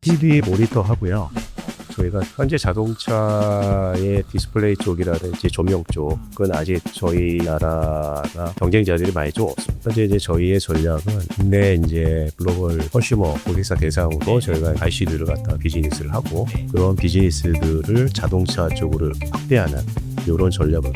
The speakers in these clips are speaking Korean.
TV 모니터 하고요. 저희가 현재 자동차의 디스플레이 쪽이라든지 조명 쪽은 아직 저희 나라가 경쟁자들이 많이 좀 없습니다. 현재 이제 저희의 전략은 국내 이제 글로벌 컨슈머 고객사 대상으로 저희가 IC들을 갖다 비즈니스를 하고 그런 비즈니스들을 자동차 쪽으로 확대하는 이런 전략을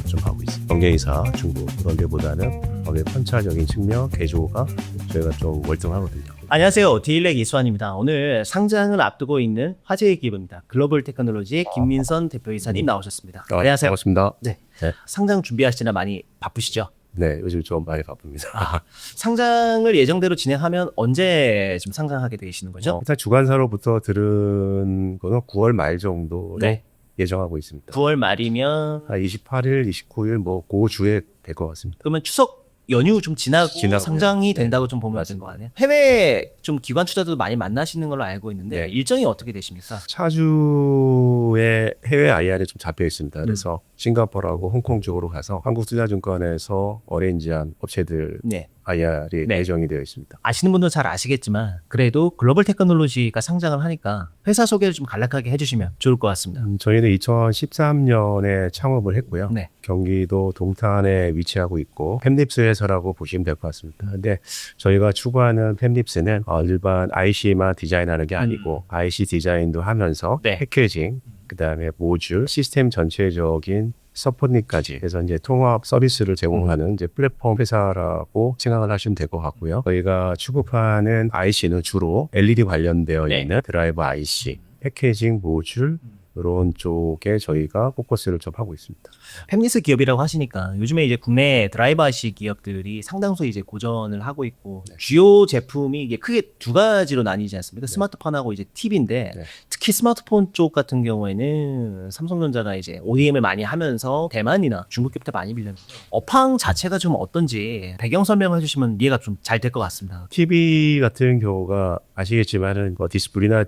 좀 하고 있습니다. 경쟁사 중국 그런 데보다는 편차적인 측면, 개조가 저희가 좀 월등하거든요. 안녕하세요. 디일렉 이수환입니다. 오늘 상장을 앞두고 있는 화제의 기업입니다. 글로벌 테크놀로지의 김민선 대표이사님 나오셨습니다. 안녕하세요. 반갑습니다. 네. 네. 상장 준비하시느라 많이 바쁘시죠? 네, 요즘 좀 많이 바쁩니다. 상장을 예정대로 진행하면 언제 좀 상장하게 되시는 거죠? 일단 주관사로부터 들은 거는 9월 말 정도로 네. 예정하고 있습니다. 9월 말이면 28일, 29일 그 주에 될 것 같습니다. 그러면 추석 연휴 좀 지나고 상장이 된다고 좀 보면 맞는 거 아니에요? 해외 좀 기관 투자도 많이 만나시는 걸로 알고 있는데 네. 일정이 어떻게 되십니까? 차주의 해외 IR이 좀 잡혀 있습니다. 그래서 싱가포르하고 홍콩 쪽으로 가서 한국투자증권에서 어레인지한 업체들 네. IR이 네. 예정이 되어 있습니다. 아시는 분들 잘 아시겠지만 그래도 글로벌 테크놀로지가 상장을 하니까 회사 소개를 좀 간략하게 해주시면 좋을 것 같습니다. 저희는 2013년에 창업을 했고요. 네. 경기도 동탄에 위치하고 있고 팹립스 회사라고 보시면 될 것 같습니다. 근데 저희가 추구하는 팹립스는 일반 IC만 디자인하는 게 아니고 IC 디자인도 하면서 네. 패키징, 그다음에 모듈, 시스템 전체적인 서포트까지 해서 이제 통합 서비스를 제공하는 이제 플랫폼 회사라고 생각을 하시면 될 것 같고요. 저희가 취급하는 IC는 주로 LED 관련되어 네. 있는 드라이버 IC, 패키징, 모듈 이런 쪽에 저희가 포커스를 좀 하고 있습니다. 팹리스 기업이라고 하시니까 요즘에 이제 국내 드라이버 IC 기업들이 상당수 이제 고전을 하고 있고 주요 제품이 이게 크게 두 가지로 나뉘지 않습니까? 스마트폰하고 이제 TV인데 네. 특히 스마트폰 쪽 같은 경우에는 삼성전자가 이제 ODM을 많이 하면서 대만이나 중국 기업들 많이 빌렸는데 업황 자체가 좀 어떤지 배경 설명을 해주시면 이해가 좀 잘 될 것 같습니다. TV 같은 경우가 아시겠지만은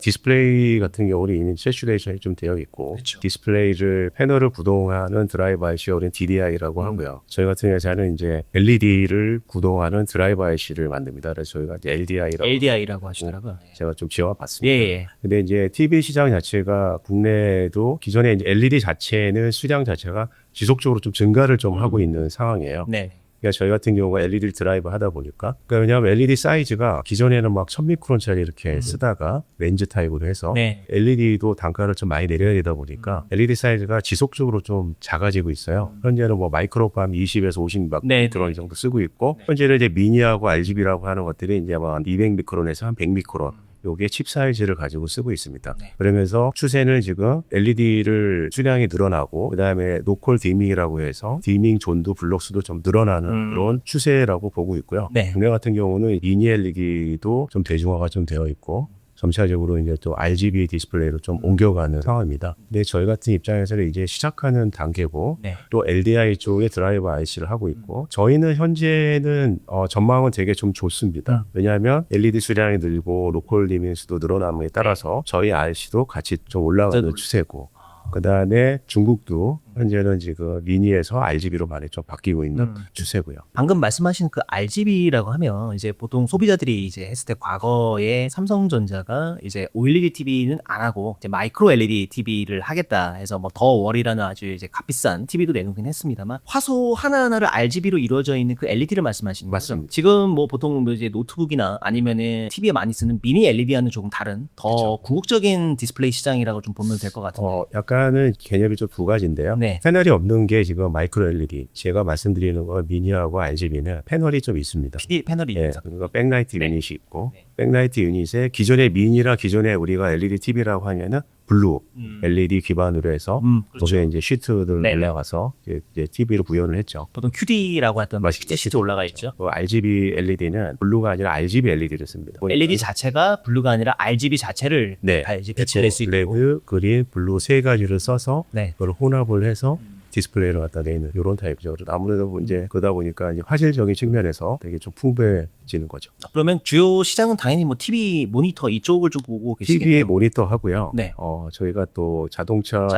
디스플레이 같은 경우는 이미 세츄레이션이 좀 되어 있고 그렇죠. 디스플레이를 패널을 구동하는 드라이버 IC가 우리는 DDI라고 하고요. 저희 같은 회사는 이제 LED를 구동하는 드라이버 IC를 만듭니다. 그래서 저희가 이제 LDI라고 하시더라고요. 제가 좀 지어봤습니다. 예. 근데 이제 TV 시장 자체가 국내에도 기존에 이제 LED 자체는 수량 자체가 지속적으로 좀 증가를 좀 하고 있는 상황이에요. 네. 그러니까 저희 같은 경우가 LED 드라이브 하다 보니까 왜냐하면 LED 사이즈가 기존에는 막 1000미크론짜리 이렇게 쓰다가 렌즈 타입으로 해서 네. LED도 단가를 좀 많이 내려야 되다 보니까 LED 사이즈가 지속적으로 좀 작아지고 있어요. 현재는 뭐 마이크로밤 20에서 50미크론 정도 쓰고 있고 현재는 이제 미니하고 RGB라고 하는 것들이 이제 뭐 한 200미크론에서 한 100미크론 요게 칩 사이즈를 가지고 쓰고 있습니다. 네. 그러면서 추세는 지금 LED를 수량이 늘어나고 그다음에 노콜 디밍이라고 해서 디밍 존도 블록수도 좀 늘어나는 그런 추세라고 보고 있고요. 네. 국내 같은 경우는 미니 LED도 좀 대중화가 좀 되어 있고 점차적으로 이제 또 RGB 디스플레이로 좀 옮겨가는 상황입니다. 근데 저희 같은 입장에서는 이제 시작하는 단계고 네. 또 LDI 쪽에 드라이버 IC를 하고 있고 저희는 현재는 전망은 되게 좀 좋습니다. 왜냐하면 LED 수량이 늘고 로컬 리미스도 늘어남에 따라서 저희 IC도 같이 좀 올라가는 추세고 그다음에 중국도 현재는 지금 미니에서 RGB로 많이 좀 바뀌고 있는 추세고요. 방금 말씀하신 그 RGB라고 하면 이제 보통 소비자들이 이제 했을 때 과거에 삼성전자가 이제 OLED TV는 안 하고 이제 마이크로 LED TV를 하겠다 해서 뭐 더 월이라는 아주 이제 값비싼 TV도 내놓긴 했습니다만 화소 하나하나를 RGB로 이루어져 있는 그 LED를 말씀하시는 거죠? 맞습니다. 지금 뭐 보통 뭐 이제 노트북이나 아니면은 TV에 많이 쓰는 미니 LED와는 조금 다른 더 그렇죠. 궁극적인 디스플레이 시장이라고 좀 보면 될 것 같은데. 약간은 개념이 좀 두 가지인데요. 네. 패널이 없는 게 지금 마이크로 LED. 제가 말씀드리는 거 미니하고 RGB는 패널이 좀 있습니다. PD 패널이 예, 있어서. 그러니까 백라이트 네. 유닛이 있고 네. 백라이트 유닛에 기존의 미니라 기존에 우리가 LED TV라고 하면은 블루 LED 기반으로 해서 그렇죠. 거기에 이제 시트들 네. 올라가서 이제 TV로 구현을 했죠. 보통 QD라고 했던 맞습니다. 시트 올라가 있죠. RGB LED는 블루가 아니라 RGB LED를 씁니다. LED 자체가 블루가 아니라 RGB 자체를 네, 이제 빛을 낼 수 있고. 레드, 그린, 블루 세 가지를 써서 네. 그걸 혼합을 해서 디스플레이를 갖다 내는 이런 타입이죠. 아무래도 이제 그러다 보니까 이제 화질적인 측면에서 되게 좀 풍부해지는 거죠. 그러면 주요 시장은 당연히 뭐 TV 모니터 이쪽을 좀 보고 TV 계시겠네요. 모니터 하고요. 네. 저희가 또 자동차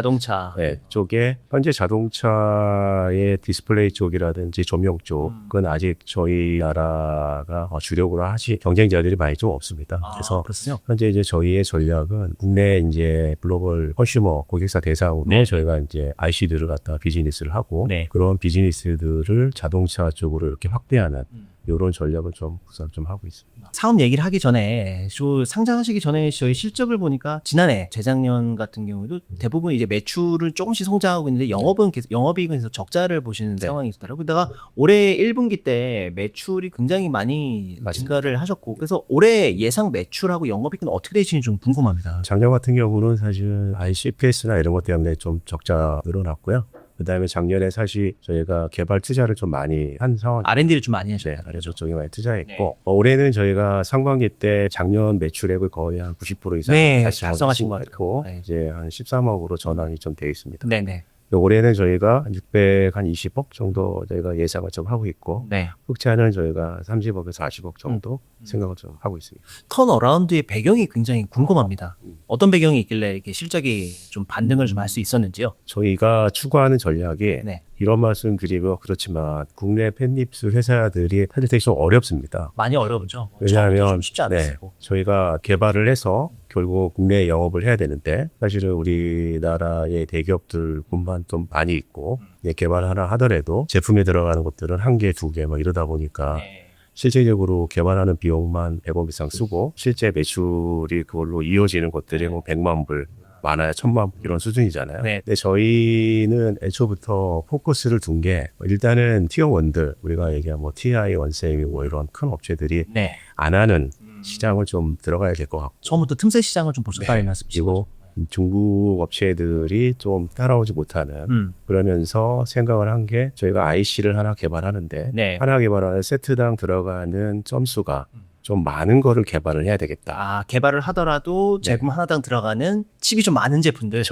네. 쪽에 현재 자동차의 디스플레이 쪽이라든지 조명 쪽은 아직 저희 나라가 주력으로 경쟁자들이 많이 좀 없습니다. 그래서 그렇군요. 현재 이제 저희의 전략은 국내 이제 글로벌 컨슈머 고객사 대상으로 네. 저희가 이제 IC들을 갖다 비즈니스를 하고 네. 그런 비즈니스들을 자동차 쪽으로 이렇게 확대하는 이런 전략을 좀 우선 좀 하고 있습니다. 사업 얘기를 하기 전에 상장하시기 전에 저희 실적을 보니까 지난해 재작년 같은 경우도 대부분 이제 매출을 조금씩 성장하고 있는데 영업이익은 계속 적자를 보시는 네. 상황이 있더라고요. 그러다가 올해 1분기 때 매출이 굉장히 많이 맞습니다. 증가를 하셨고 그래서 올해 예상 매출하고 영업이익은 어떻게 되시는지 좀 궁금합니다. 작년 같은 경우는 사실 ICPS나 이런 것 때문에 좀 적자 늘어났고요. 그 다음에 작년에 사실 저희가 개발 투자를 좀 많이 한 상황. R&D를 좀 많이 네, 하셨어요. 아래쪽 쪽에 많이 투자했고 네. 올해는 저희가 상반기 때 작년 매출액을 거의 한 90% 이상 네, 다시 달성하신 것 했고 같아요. 네. 이제 한 13억으로 전환이 좀 되어 있습니다. 네네. 올해는 저희가 620억 정도 저희가 예상을 좀 하고 있고 네. 흑차는 저희가 30억에서 40억 정도 생각을 좀 하고 있습니다. 턴어라운드의 배경이 굉장히 궁금합니다. 어떤 배경이 있길래 이렇게 실적이 좀 반등을 좀 할 수 있었는지요? 저희가 추구하는 전략이 네. 이런 말씀 드리면 그렇지만 국내 펜립스 회사들이 사실 되게 좀 어렵습니다. 많이 어려우죠. 왜냐하면 좀 쉽지 않았어요. 저희가 개발을 해서 결국 국내에 영업을 해야 되는데 사실은 우리나라의 대기업들뿐만 좀 많이 있고 개발 하나 하더라도 제품에 들어가는 것들은 한 개, 두 개 막 이러다 보니까 네. 실제적으로 개발하는 비용만 100억 이상 쓰고 실제 매출이 그걸로 이어지는 것들이 뭐 100만 불 많아야 1000만 불 이런 수준이잖아요. 네. 근데 저희는 애초부터 포커스를 둔 게 일단은 티어 1들 우리가 얘기한 뭐 TI, 원세미 뭐 이런 큰 업체들이 네. 안 하는 시장을 좀 들어가야 될 것 같고 처음부터 틈새 시장을 좀 보셨다는 말씀이시죠? 그리고 중국 업체들이 좀 따라오지 못하는 그러면서 생각을 한 게 저희가 IC를 하나 개발하는데 네. 하나 개발하는 세트당 들어가는 점수가 좀 많은 거를 개발을 해야 되겠다. 개발을 하더라도 제품 하나당 들어가는 칩이 좀 많은 제품들.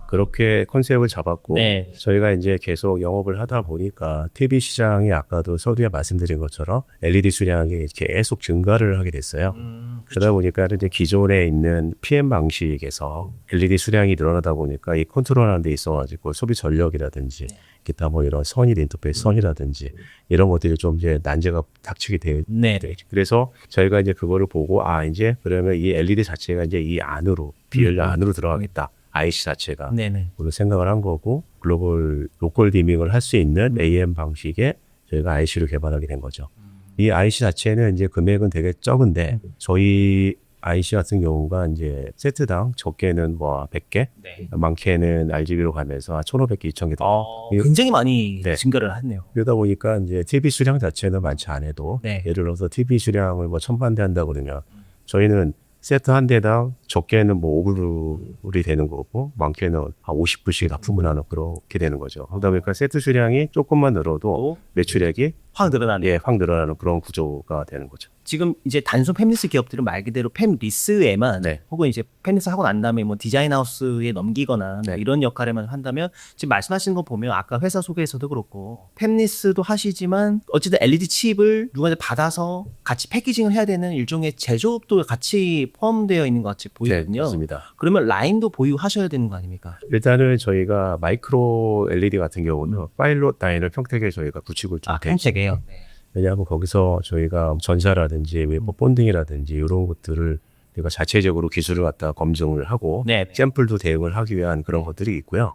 그렇게 컨셉을 잡았고 네. 저희가 이제 계속 영업을 하다 보니까 TV 시장이 아까도 서두에 말씀드린 것처럼 LED 수량이 계속 증가를 하게 됐어요. 그러다 보니까 이제 기존에 있는 PM 방식에서 LED 수량이 늘어나다 보니까 이 컨트롤하는 데 있어가지고 소비 전력이라든지 기타 뭐 이런 선일 인터페이스 선이라든지 이런 것들이 좀 이제 난제가 닥치게 돼요. 네. 그래서 저희가 이제 그거를 보고 이제 그러면 이 LED 자체가 이제 이 안으로 비열 안으로 들어가겠다. IC 자체가 네네. 그걸 생각을 한 거고 글로벌 로컬 디밍을 할 수 있는 AM 방식의 저희가 IC를 개발하게 된 거죠. 이 IC 자체는 이제 금액은 되게 적은데 저희 IC 같은 경우가 이제 세트당 적게는 뭐 100개, 네. 많게는 RGB로 가면서 한 1,500개, 2,000개 굉장히 많이 네. 증가를 했네요. 그러다 보니까 이제 TV 수량 자체는 많지 않아도 네. 예를 들어서 TV 수량을 뭐 1000만 대 한다 그러면 저희는 세트 한 대당 적게는 뭐 5불이 되는 거고 많게는 한 50불씩 납품을 하는 그렇게 되는 거죠. 그러다 보니까 세트 수량이 조금만 늘어도 매출액이 확 늘어나네요. 확 늘어나는 그런 구조가 되는 거죠. 지금 이제 단순 팹리스 기업들은 말 그대로 팹리스에만 네. 혹은 이제 팹리스 하고 난 다음에 뭐 디자인 하우스에 넘기거나 네. 뭐 이런 역할에만 한다면 지금 말씀하시는 거 보면 아까 회사 소개에서도 그렇고 팹리스도 하시지만 어쨌든 LED 칩을 누구한테 받아서 같이 패키징을 해야 되는 일종의 제조업도 같이 포함되어 있는 것 같이 보이거든요. 맞습니다. 그러면 라인도 보유하셔야 되는 거 아닙니까? 일단은 저희가 마이크로 LED 같은 경우는 파일럿 라인을 평택에 저희가 구축을 좀 펜책이에요. 왜냐하면 거기서 저희가 전사라든지 웨이퍼 본딩이라든지 이런 것들을 우리가 자체적으로 기술을 갖다 검증을 하고 네. 샘플도 대응을 하기 위한 그런 것들이 있고요.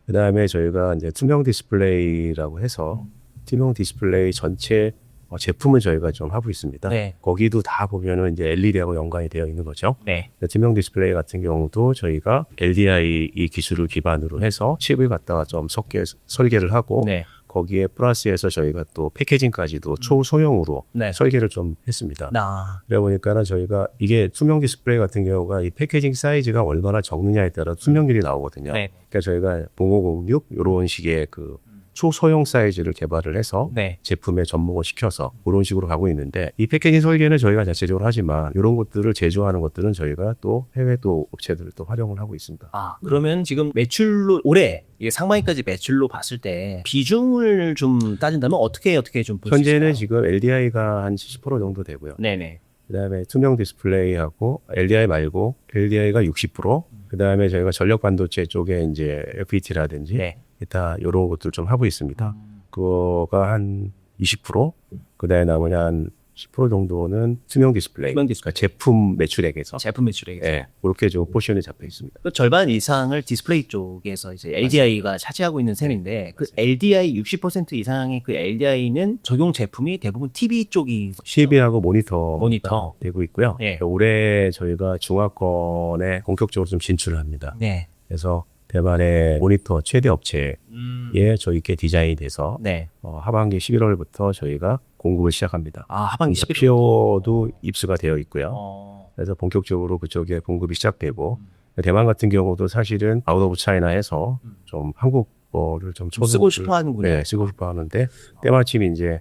그 다음에 저희가 이제 투명 디스플레이라고 해서 투명 디스플레이 전체 제품을 저희가 좀 하고 있습니다. 네. 거기도 다 보면은 이제 LED하고 연관이 되어 있는 거죠. 네. 투명 디스플레이 같은 경우도 저희가 LDI 이 기술을 기반으로 해서 칩을 갖다가 좀 설계를 하고 네. 거기에 플러스해서 저희가 또 패키징까지도 초소형으로 네. 설계를 좀 했습니다. 나. 그래 보니까는 저희가 이게 투명 디스플레이 같은 경우가 이 패키징 사이즈가 얼마나 적느냐에 따라 투명률이 나오거든요. 네. 그러니까 저희가 0506 이런 식의 그 초소형 사이즈를 개발을 해서 네. 제품에 접목을 시켜서 그런 식으로 가고 있는데 이 패키징 설계는 저희가 자체적으로 하지만 이런 것들을 제조하는 것들은 저희가 또 해외 또 업체들을 또 활용을 하고 있습니다. 그러면 지금 매출로 올해 이게 상반기까지 매출로 봤을 때 비중을 좀 따진다면 어떻게 좀 볼 수 있을까요? 현재는 지금 LDI가 한 70% 정도 되고요. 네네. 그다음에 투명 디스플레이하고 LDI 말고 LDI가 60%, 그다음에 저희가 전력 반도체 쪽에 이제 FET라든지 네. 기타 이런 것들 좀 하고 있습니다. 그거가 한 20%, 그다음에 나머지 한 10% 정도는 투명 디스플레이, 투명 디스플레이. 그러니까 제품 매출액에서 제품 매출액. 예, 그렇게 좀 포션이 잡혀 있습니다. 그 절반 이상을 디스플레이 쪽에서 이제 LDI가 차지하고 있는 셈인데 그 LDI 60% 이상의 그 LDI는 적용 제품이 대부분 TV 쪽이 CB하고 모니터 되고 있고요. 예. 올해 저희가 중화권에 본격적으로 좀 진출을 합니다. 네. 그래서 대만의 모니터 최대 업체에 저희께 디자인이 돼서 네. 하반기 11월부터 저희가 공급을 시작합니다. 하반기 11월. PO도 입수가 되어 있고요. 그래서 본격적으로 그쪽에 공급이 시작되고 대만 같은 경우도 사실은 아웃 오브 차이나에서 좀 한국어를 좀 쓰고 싶어 하는군요. 네, 쓰고 싶어 하는데 때마침 이제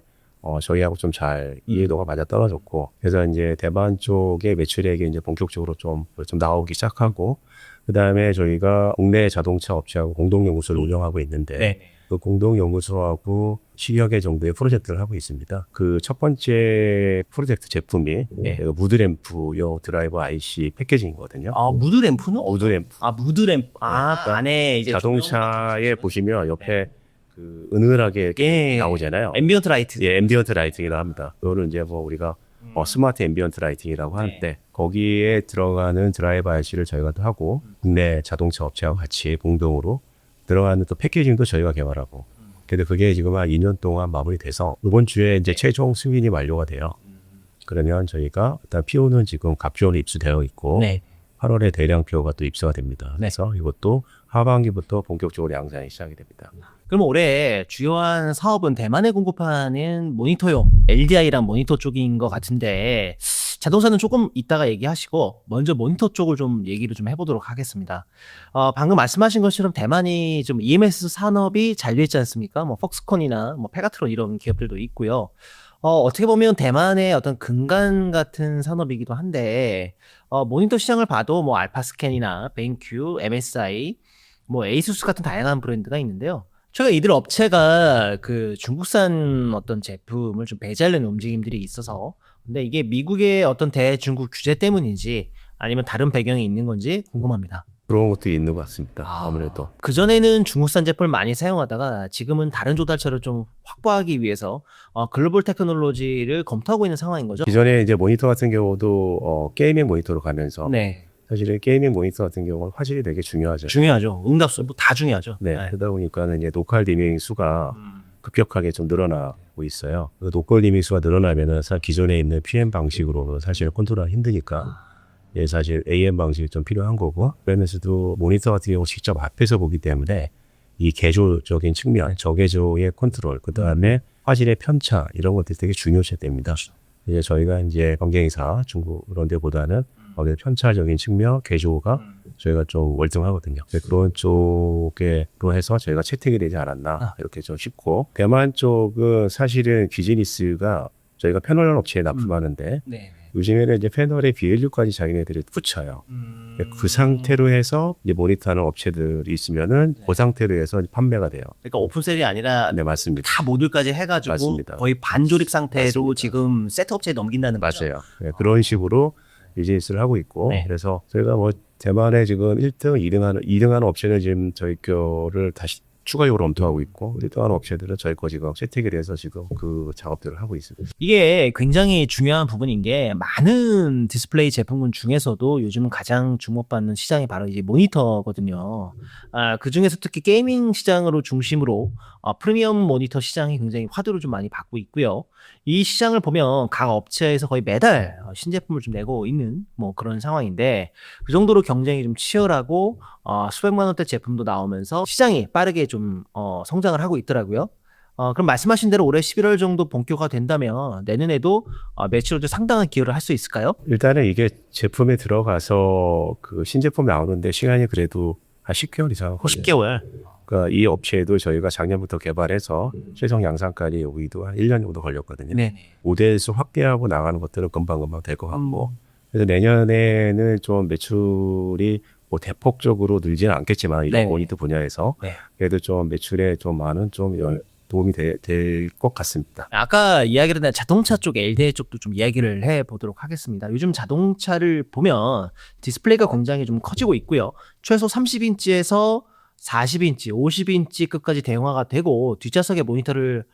저희하고 좀 잘 이해도가 맞아 떨어졌고 그래서 이제 대만 쪽의 매출액이 이제 본격적으로 좀 나오기 시작하고 그다음에 저희가 국내 자동차 업체하고 공동 연구소를 운영하고 있는데 네. 그 공동 연구소하고 10여 개 정도의 프로젝트를 하고 있습니다. 그 첫 번째 프로젝트 제품이 무드램프용 드라이버 IC 패키징이거든요. 무드램프는 무드램프. 무드램프. 안에 이제 자동차에 보시면 옆에 그 은은하게 나오잖아요. 앰비언트 라이트. 예, 앰비언트 라이팅이라고 합니다. 그거를 이제 뭐 우리가 스마트 앰비언트 라이팅이라고 하는데 거기에 들어가는 드라이버 IC를 저희가 또 하고 국내 자동차 업체와 같이 공동으로 들어가는 또 패키징도 저희가 개발하고 근데 그게 지금 한 2년 동안 마무리돼서 이번 주에 이제 최종 승인이 완료가 돼요. 그러면 저희가 일단 PO는 지금 갑주로 입수되어 있고 네. 8월에 대량 PO가 또 입수가 됩니다. 그래서 이것도 하반기부터 본격적으로 양산이 시작이 됩니다. 그럼 올해 주요한 사업은 대만에 공급하는 모니터용 LDI랑 모니터 쪽인 것 같은데 자동차는 조금 이따가 얘기하시고 먼저 모니터 쪽을 좀 얘기를 좀 해보도록 하겠습니다. 방금 말씀하신 것처럼 대만이 좀 EMS 산업이 잘 돼 있지 않습니까? 뭐 퍽스콘이나 뭐 페가트론 이런 기업들도 있고요. 어떻게 보면 대만의 어떤 근간 같은 산업이기도 한데 모니터 시장을 봐도 뭐 알파스캔이나 벤큐, MSI, 뭐 에이수스 같은 다양한 브랜드가 있는데요. 최근 이들 업체가 그 중국산 어떤 제품을 좀 배제하려는 움직임들이 있어서 근데 이게 미국의 어떤 대중국 규제 때문인지 아니면 다른 배경이 있는 건지 궁금합니다. 그런 것도 있는 것 같습니다. 아무래도. 그전에는 중국산 제품을 많이 사용하다가 지금은 다른 조달처를 좀 확보하기 위해서 글로벌 테크놀로지를 검토하고 있는 상황인 거죠? 기존에 이제 모니터 같은 경우도 게이밍 모니터로 가면서 네. 사실은 게이밍 모니터 같은 경우는 화질이 되게 중요하죠. 중요하죠. 응답수 뭐 다 중요하죠. 네. 그러다 보니까는 이제 노컬 디밍 수가 급격하게 좀 늘어나고 있어요. 그 노컬 디밍 수가 늘어나면은 사실 기존에 있는 PM 방식으로는 사실 컨트롤하기 힘드니까 사실 AM 방식이 좀 필요한 거고 그러면서도 모니터 같은 경우 직접 앞에서 보기 때문에 이 개조적인 측면, 저개조의 컨트롤, 그 다음에 화질의 편차 이런 것들이 되게 중요시됩니다. 이제 저희가 이제 관계회사 중국 그런 데보다는 편차적인 측면, 개조가 저희가 좀 월등하거든요. 그런 쪽에로 해서 저희가 채택이 되지 않았나 이렇게 좀 싶고 대만 쪽은 사실은 비즈니스가 저희가 패널 업체에 납품하는데 요즘에는 이제 패널에 BLU까지 자기네들이 붙여요. 그 상태로 해서 이제 모니터하는 업체들이 있으면은 그 상태로 해서 판매가 돼요. 그러니까 오픈셀이 아니라 네, 맞습니다. 다 모듈까지 해가지고 맞습니다. 거의 반조립 상태로 맞습니다. 지금 세트 업체에 넘긴다는 거죠? 맞아요. 네, 그런 식으로 비즈니스를 하고 있고 그래서 저희가 뭐 대만에 지금 1등, 2등하는 업체는 지금 저희 거를 다시 추가적으로 검토하고 있고 1등하는 업체들은 저희 거 지금 채택에 대해서 지금 그 작업들을 하고 있습니다. 이게 굉장히 중요한 부분인 게 많은 디스플레이 제품군 중에서도 요즘 가장 주목받는 시장이 바로 이제 모니터거든요. 그 중에서 특히 게이밍 시장으로 중심으로 프리미엄 모니터 시장이 굉장히 화두를 좀 많이 받고 있고요. 이 시장을 보면 각 업체에서 거의 매달 신제품을 좀 내고 있는 뭐 그런 상황인데 그 정도로 경쟁이 좀 치열하고 수백만 원대 제품도 나오면서 시장이 빠르게 좀 성장을 하고 있더라고요. 그럼 말씀하신 대로 올해 11월 정도 본격화 된다면 내년에도 매출에도 상당한 기여를 할 수 있을까요? 일단은 이게 제품에 들어가서 그 신제품 나오는데 시간이 그래도 한 10개월 이상. 10개월. 그러니까 이 업체도 저희가 작년부터 개발해서 최종 양산까지 오기도 한 1년 정도 걸렸거든요. 네. 모델수 확대하고 나가는 것들은 금방금방 될 것 같고 그래서 내년에는 좀 매출이 뭐 대폭적으로 늘지는 않겠지만 이런 네. 모니터 분야에서 네. 그래도 좀 매출에 좀 많은 좀 도움이 될 것 같습니다. 아까 이야기를 한 자동차 쪽, LDI 쪽도 좀 이야기를 해보도록 하겠습니다. 요즘 자동차를 보면 디스플레이가 굉장히 좀 커지고 있고요. 최소 30인치에서 40인치, 50인치 끝까지 대형화가 되고 뒷좌석에 모니터를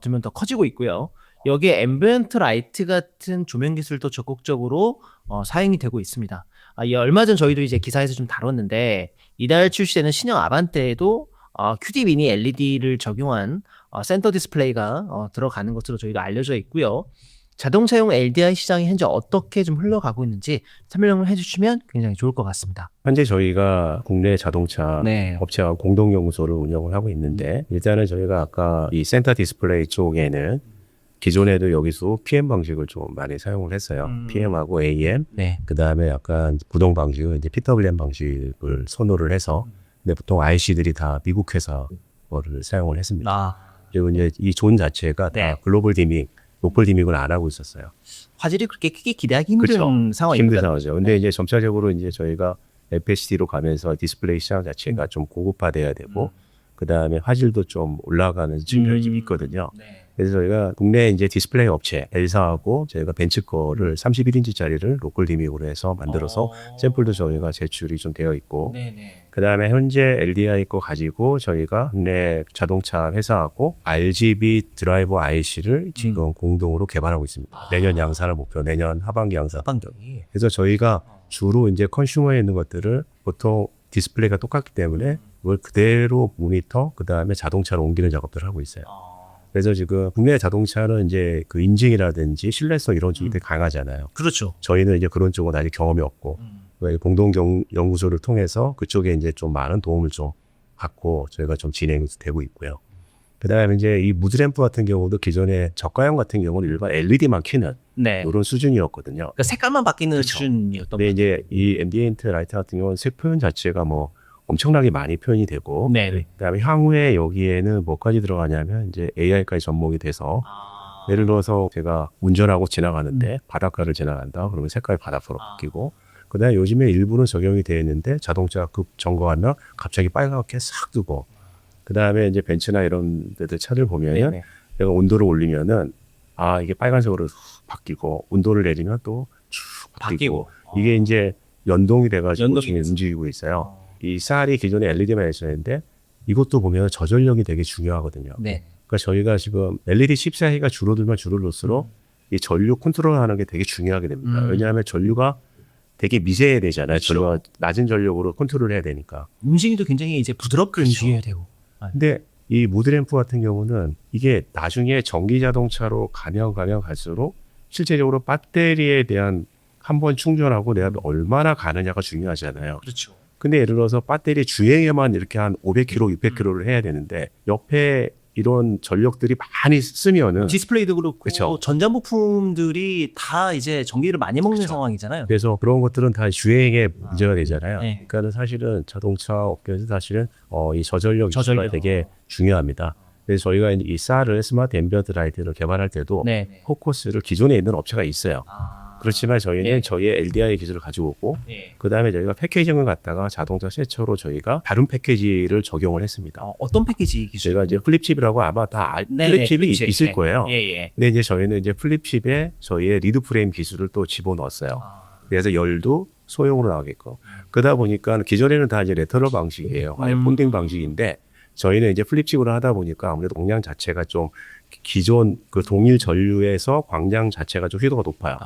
두면 더 커지고 있고요. 여기에 앰비언트 라이트 같은 조명 기술도 적극적으로 사용이 되고 있습니다. 이 얼마 전 저희도 이제 기사에서 좀 다뤘는데 이달 출시되는 신형 아반떼에도 QD 미니 LED를 적용한 센터 디스플레이가 들어가는 것으로 저희도 알려져 있고요. 자동차용 LDI 시장이 현재 어떻게 좀 흘러가고 있는지 설명을 해주시면 굉장히 좋을 것 같습니다. 현재 저희가 국내 자동차 네. 업체와 공동연구소를 운영을 하고 있는데 일단은 저희가 아까 이 센터 디스플레이 쪽에는 기존에도 여기서 PM 방식을 좀 많이 사용을 했어요. PM하고 AM, 네. 그 다음에 약간 구동 방식을 이제 PWM 방식을 선호를 해서 근데 보통 IC들이 다 미국 회사 거를 사용을 했습니다. 그리고 이제 이 존 자체가 네. 다 글로벌 디밍, 로컬 디밍을 안 하고 있었어요. 화질이 그렇게 크게 기대하기 힘든 그렇죠. 힘든 상황입니다. 상황이죠. 근데 이제 점차적으로 이제 저희가 FHD로 가면서 디스플레이 시장 자체가 좀 고급화돼야 되고 그 다음에 화질도 좀 올라가는 측면이 좀 있거든요. 네. 그래서 저희가 국내 이제 디스플레이 업체 L사하고 저희가 벤츠 거를 31인치짜리를 로컬 디밍으로 해서 만들어서 샘플도 저희가 제출이 좀 되어 있고 네네. 그 다음에 현재 LDI 거 가지고 저희가 국내 자동차 회사하고 RGB 드라이버 IC를 지금 공동으로 개발하고 있습니다. 내년 양산을 목표, 내년 하반기 양산. 하반기. 그래서 저희가 주로 이제 컨슈머에 있는 것들을 보통 디스플레이가 똑같기 때문에 그걸 그대로 모니터, 그 다음에 자동차로 옮기는 작업들을 하고 있어요. 그래서 지금 국내 자동차는 이제 그 인증이라든지 신뢰성 이런 쪽이 되게 강하잖아요. 그렇죠. 저희는 이제 그런 쪽은 아직 경험이 없고 공동 연구소를 통해서 그쪽에 이제 좀 많은 도움을 좀 받고 저희가 좀 진행되고 있고요. 그다음에 이제 이 무드램프 같은 경우도 기존에 저가형 같은 경우는 일반 LED만 켜는 네. 이런 수준이었거든요. 그러니까 색깔만 바뀌는 그렇죠. 수준이었던 근데 이제 이 앰비엔트 라이트 같은 경우는 색 표현 자체가 뭐 엄청나게 많이 표현이 되고 네. 그다음에 향후에 여기에는 뭐까지 들어가냐면 이제 AI까지 접목이 돼서 예를 들어서 제가 운전하고 지나가는데 바닷가를 지나간다 그러면 색깔이 바닷가로 바뀌고 그다음에 요즘에 일부는 적용이 되어 있는데 자동차 급 점거하면 갑자기 빨갛게 싹 뜨고 그다음에 이제 벤츠나 이런 데들 차들 보면은 네네. 내가 온도를 올리면은 이게 빨간색으로 바뀌고 온도를 내리면 또 쭉 바뀌고 이게 이제 연동이 돼가지고 연동이 지금 됐어. 움직이고 있어요. 이 쌀이 기존에 LED만 있었는데 이것도 보면 저전력이 되게 중요하거든요. 네. 그러니까 저희가 지금 LED 칩 사이가 줄어들면 줄어들수록 이 전류 컨트롤하는 게 되게 중요하게 됩니다. 왜냐하면 전류가 되게 미세해되잖아요. 그렇죠. 전류가 낮은 전력으로 컨트롤해야 되니까. 움직임도 굉장히 이제 부드럽게 움직여야 되고. 근데 이 무드램프 같은 경우는 이게 나중에 전기 자동차로 가면 갈수록 실제적으로 배터리에 대한 한 번 충전하고 내가 얼마나 가느냐가 중요하잖아요. 그렇죠. 근데 예를 들어서 배터리 주행에만 이렇게 한 500km, 600km를 해야 되는데 옆에 이런 전력들이 많이 쓰면은 디스플레이도 그렇고 그쵸. 전자부품들이 다 이제 전기를 많이 먹는 상황이잖아요. 그래서 그런 것들은 다 주행에 문제가 되잖아요. 네. 그러니까는 사실은 자동차 업계에서 사실은 이 저전력 저전력. 이슈가 되게 중요합니다. 그래서 저희가 이 쌀을 스마트 앰비언트 라이트를 개발할 때도 네. 포커스를 기존에 있는 업체가 있어요. 그렇지만 저희는 예. 저희의 LDI 기술을 가지고 오고 예. 그 다음에 저희가 패키징을 갖다가 자동차 세처로 저희가 다른 패키지를 적용을 했습니다. 어떤 패키지 기술? 제가 이제 플립칩이라고 아마 다 플립칩이 있을 거예요. 예. 근데 이제 저희는 이제 플립칩에 저희의 리드 프레임 기술을 또 집어넣었어요. 그래서 열도 소형으로 나오겠고. 그러다 보니까 기존에는 다 이제 레터럴 방식이에요. 아예 폰딩 방식인데 저희는 이제 플립칩으로 하다 보니까 아무래도 광량 자체가 좀 기존 그 동일 전류에서 광량 자체가 좀 휘도가 높아요.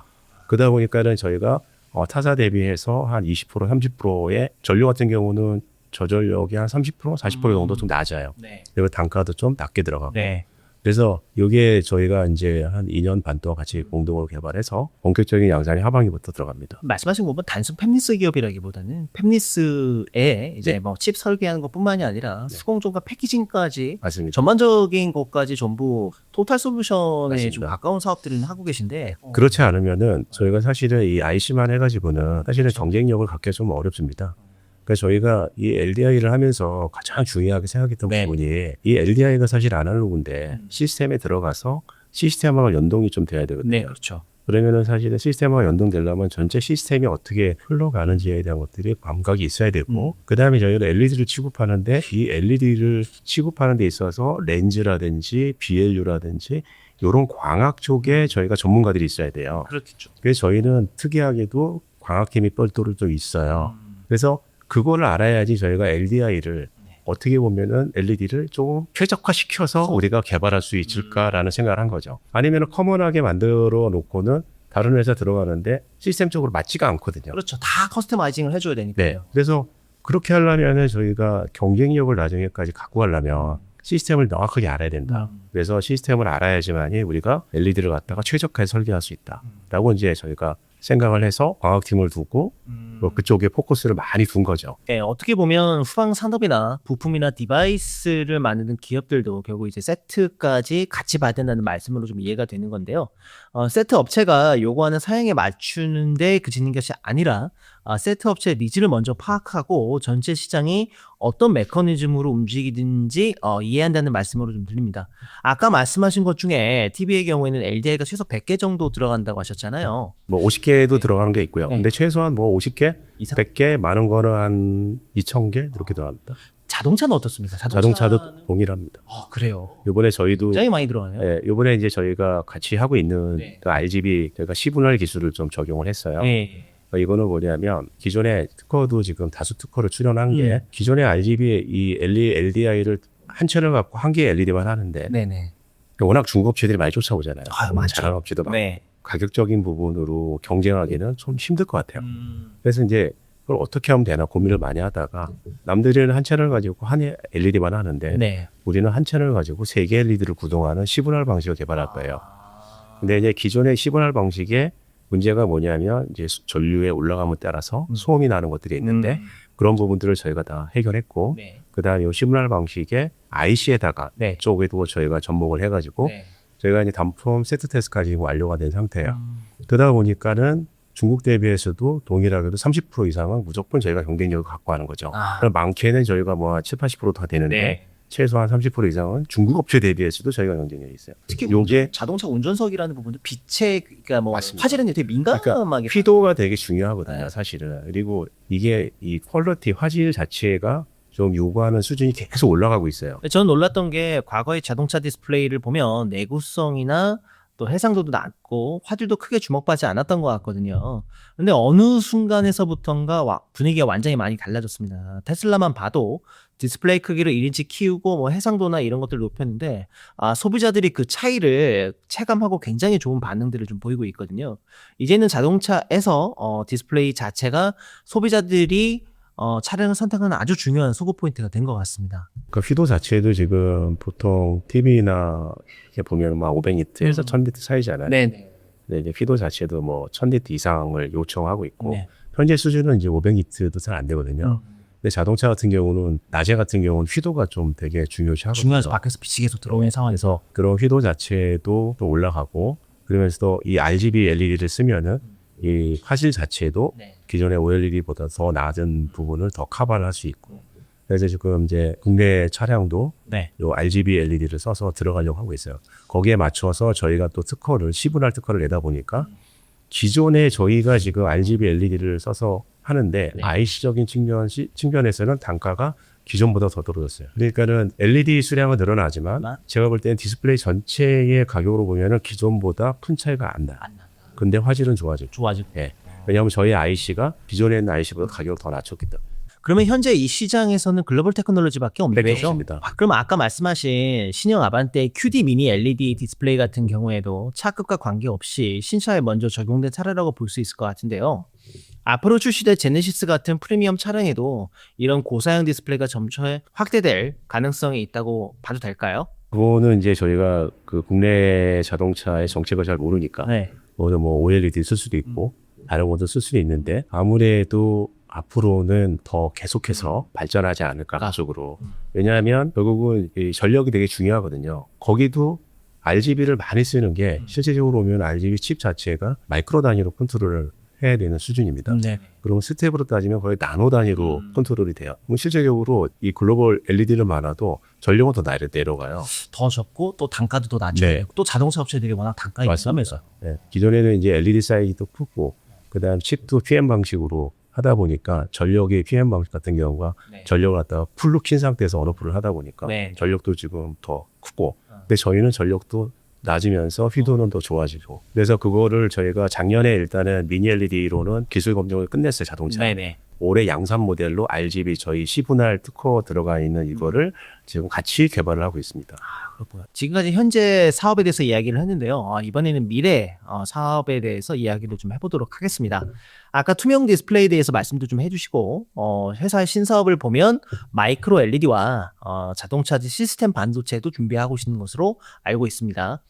그러다 보니까는 저희가 타사 대비해서 한 20%, 30%의 전류 같은 경우는 저전력이 한 30%, 40% 정도 좀 낮아요. 네. 그리고 단가도 좀 낮게 들어가고. 네. 그래서 여기에 저희가 이제 한 2년 반 동안 같이 공동으로 개발해서 본격적인 양산이 하반기부터 들어갑니다. 말씀하신 거 보면 단순 팹리스 기업이라기보다는 팹리스에 이제 네. 뭐 칩 설계하는 것뿐만이 아니라 수공정과 패키징까지 맞습니다. 전반적인 것까지 전부 토탈 솔루션에 맞습니다. 좀 가까운 사업들을 하고 계신데 그렇지 않으면은 저희가 사실은 이 IC만 해가지고는 사실은 경쟁력을 갖기가 좀 어렵습니다. 그러니까 저희가 이 LDI를 하면서 가장 중요하게 생각했던 네. 부분이 이 LDI가 사실 아날로그인데 시스템에 들어가서 시스템하고 연동이 좀 돼야 되거든요. 네, 그렇죠. 그러면은 사실은 시스템하고 연동되려면 전체 시스템이 어떻게 흘러가는지에 대한 것들이 감각이 있어야 되고 그다음에 저희는 LED를 취급하는데 이 LED를 취급하는 데 있어서 렌즈라든지 BLU라든지 이런 광학 쪽에 저희가 전문가들이 있어야 돼요. 그렇겠죠. 그래서 저희는 특이하게도 광학팀이 별도로 좀 있어요. 그래서 그거를 알아야지 저희가 LDI를 어떻게 보면은 LED를 조금 최적화시켜서 우리가 개발할 수 있을까라는 생각을 한 거죠. 아니면 커먼하게 만들어 놓고는 다른 회사 들어가는데 시스템적으로 맞지가 않거든요. 그렇죠. 다 커스터마이징을 해줘야 네. 되니까요. 그래서 그렇게 하려면 저희가 경쟁력을 나중에까지 갖고 가려면 시스템을 명확하게 알아야 된다. 그래서 시스템을 알아야지만이 우리가 LED를 갖다가 최적화해 설계할 수 있다라고 이제 저희가 생각을 해서 광학팀을 두고 뭐 그쪽에 포커스를 많이 둔 거죠. 네, 어떻게 보면 후방 산업이나 부품이나 디바이스를 만드는 기업들도 결국 이제 세트까지 같이 봐야 된다는 말씀으로 좀 이해가 되는 건데요. 세트 업체가 요구하는 사양에 맞추는데 그치는 것이 아니라 세트 업체의 니즈를 먼저 파악하고 전체 시장이 어떤 메커니즘으로 움직이든지 이해한다는 말씀으로 좀 들립니다. 아까 말씀하신 것 중에 TV의 경우에는 LDI가 최소 100개 정도 들어간다고 하셨잖아요. 뭐 50개도 들어가는 게 있고요. 네. 근데 최소한 뭐 50개, 이상? 100개, 많은 거는 한 2,000개 이렇게 들어갑니다. 자동차는 어떻습니까? 자동차도 동일합니다. 그래요. 이번에 저희도 굉장히 많이 들어가네요. 예, 이번에 이제 저희가 같이 하고 있는 네. 그 RGB 저희가 시분할 기술을 좀 적용을 했어요. 네. 이거는 뭐냐면 기존에 특허도 지금 다수 특허를 출연한 게 기존의 RGB 이 LDI를 한 채를 갖고 한 개의 LED만 하는데 네네. 워낙 중국업체들이 많이 쫓아오잖아요. 아유, 맞아요. 잘하는 업체도 많고 네. 가격적인 부분으로 경쟁하기는 좀 힘들 것 같아요. 그래서 이제 그걸 어떻게 하면 되나 고민을 많이 하다가 남들은 한 채널 가지고 한 LED만 하는데 네. 우리는 한 채널 가지고 세 개 LED를 구동하는 시분할 방식을 개발할 거예요. 근데 이제 기존의 시분할 방식의 문제가 뭐냐면 이제 전류에 올라감에 따라서 소음이 나는 것들이 있는데 그런 부분들을 저희가 다 해결했고 네. 그다음에 이 시분할 방식의 IC에다가 네. 쪽에도 저희가 접목을 해가지고 네. 저희가 이제 단품 세트 테스트까지 완료가 된 상태예요. 그러다 보니까는 중국 대비해서도 동일하게도 30% 이상은 무조건 저희가 경쟁력을 갖고 하는 거죠. 그럼 많게는 저희가 뭐 7, 80%다 되는데 네. 최소한 30% 이상은 중국 업체 대비해서도 저희가 경쟁력이 있어요. 특히 요게 자동차 운전석이라는 부분도 빛에 그러니까 뭐 맞습니다. 화질은 되게 민감하게 휘도가 되게 중요하거든요, 네. 사실은. 그리고 이게 이 퀄리티 화질 자체가 좀 요구하는 수준이 계속 올라가고 있어요. 저는 놀랐던 게 과거의 자동차 디스플레이를 보면 내구성이나 또 해상도도 낮고 화질도 크게 주목받지 않았던 것 같거든요. 근데 어느 순간에서부턴가 분위기가 완전히 많이 달라졌습니다. 테슬라만 봐도 디스플레이 크기를 1인치 키우고 뭐 해상도나 이런 것들을 높였는데 소비자들이 그 차이를 체감하고 굉장히 좋은 반응들을 좀 보이고 있거든요. 이제는 자동차에서 디스플레이 자체가 소비자들이 차량을 선택하는 아주 중요한 소구 포인트가 된 것 같습니다. 그 휘도 자체도 지금 보통 TV나 이렇게 보면 막 500니트에서 1000니트 사이잖아요. 네네. 근데 이제 휘도 자체도 뭐 1000니트 이상을 요청하고 있고 네. 현재 수준은 이제 500니트도 잘 안 되거든요. 근데 자동차 같은 경우는 낮에 같은 경우는 휘도가 좀 되게 중요시하거든요. 중요하죠. 밖에서 빛이 계속 들어오는 상황에서. 그런 휘도 자체도 또 올라가고 그러면서 이 RGB LED를 쓰면은 이 화질 자체도 네. 기존의 OLED보다 더 낮은 부분을 더 커버를 할 수 있고 그래서 지금 이제 국내 차량도 네. 요 RGB LED를 써서 들어가려고 하고 있어요. 거기에 맞춰서 저희가 또 특허를 시분할 특허를 내다 보니까 기존에 저희가 지금 RGB LED를 써서 하는데 네. IC적인 측면에서는 단가가 기존보다 더 떨어졌어요. 그러니까는 LED 수량은 늘어나지만 제가 볼 때는 디스플레이 전체의 가격으로 보면은 기존보다 큰 차이가 안 나요. 근데 화질은 좋아지고. 좋아지고. 예. 왜냐하면 저희 IC가 기존에 있는 IC보다 가격을 더 낮췄기 때문에. 그러면 현재 이 시장에서는 글로벌 테크놀로지밖에 없는 네, 거죠? 그렇습니다. 그럼 아까 말씀하신 신형 아반떼 QD 미니 LED 디스플레이 같은 경우에도 차급과 관계없이 신차에 먼저 적용된 차량이라고 볼 수 있을 것 같은데요. 앞으로 출시될 제네시스 같은 프리미엄 차량에도 이런 고사양 디스플레이가 점차 확대될 가능성이 있다고 봐도 될까요? 그거는 이제 저희가 그 국내 자동차의 정책을 잘 모르니까 네. 뭐 OLED 쓸 수도 있고 다른 것도 쓸 수도 있는데 아무래도 앞으로는 더 계속해서 발전하지 않을까 가속으로. 왜냐하면 결국은 이 전력이 되게 중요하거든요. 거기도 RGB를 많이 쓰는 게 실제적으로 보면 RGB 칩 자체가 마이크로 단위로 컨트롤을 해야 되는 수준입니다. 네. 그럼 스텝으로 따지면 거의 나노 단위로 컨트롤이 돼요. 그럼 실제적으로 이 글로벌 LED를 많아도 전력은 더 내려가요. 더 적고 또 단가도 더 낮죠. 네. 또 자동차 업체들이 워낙 단가가 있다면서요. 네. 기존에는 이제 LED 사이즈도 크고 그다음 칩도 PM 방식으로 하다 보니까 전력의 PM 방식 같은 경우가 네. 전력을 갖다가 풀로 킨 상태에서 언어풀을 하다 보니까 네. 전력도 지금 더 크고 근데 저희는 전력도 낮으면서 휘도는 더 좋아지고 그래서 그거를 저희가 작년에 일단은 미니 LED로는 기술 검증을 끝냈어요. 자동차. 네네. 올해 양산 모델로 RGB 저희 시분할 특허 들어가 있는 이거를 지금 같이 개발을 하고 있습니다. 그렇구나. 지금까지 현재 사업에 대해서 이야기를 했는데요. 이번에는 미래 사업에 대해서 이야기를 좀 해보도록 하겠습니다. 아까 투명 디스플레이에 대해서 말씀도 좀 해주시고 회사의 신사업을 보면 마이크로 LED와 자동차 시스템 반도체도 준비하고 있는 것으로 알고 있습니다.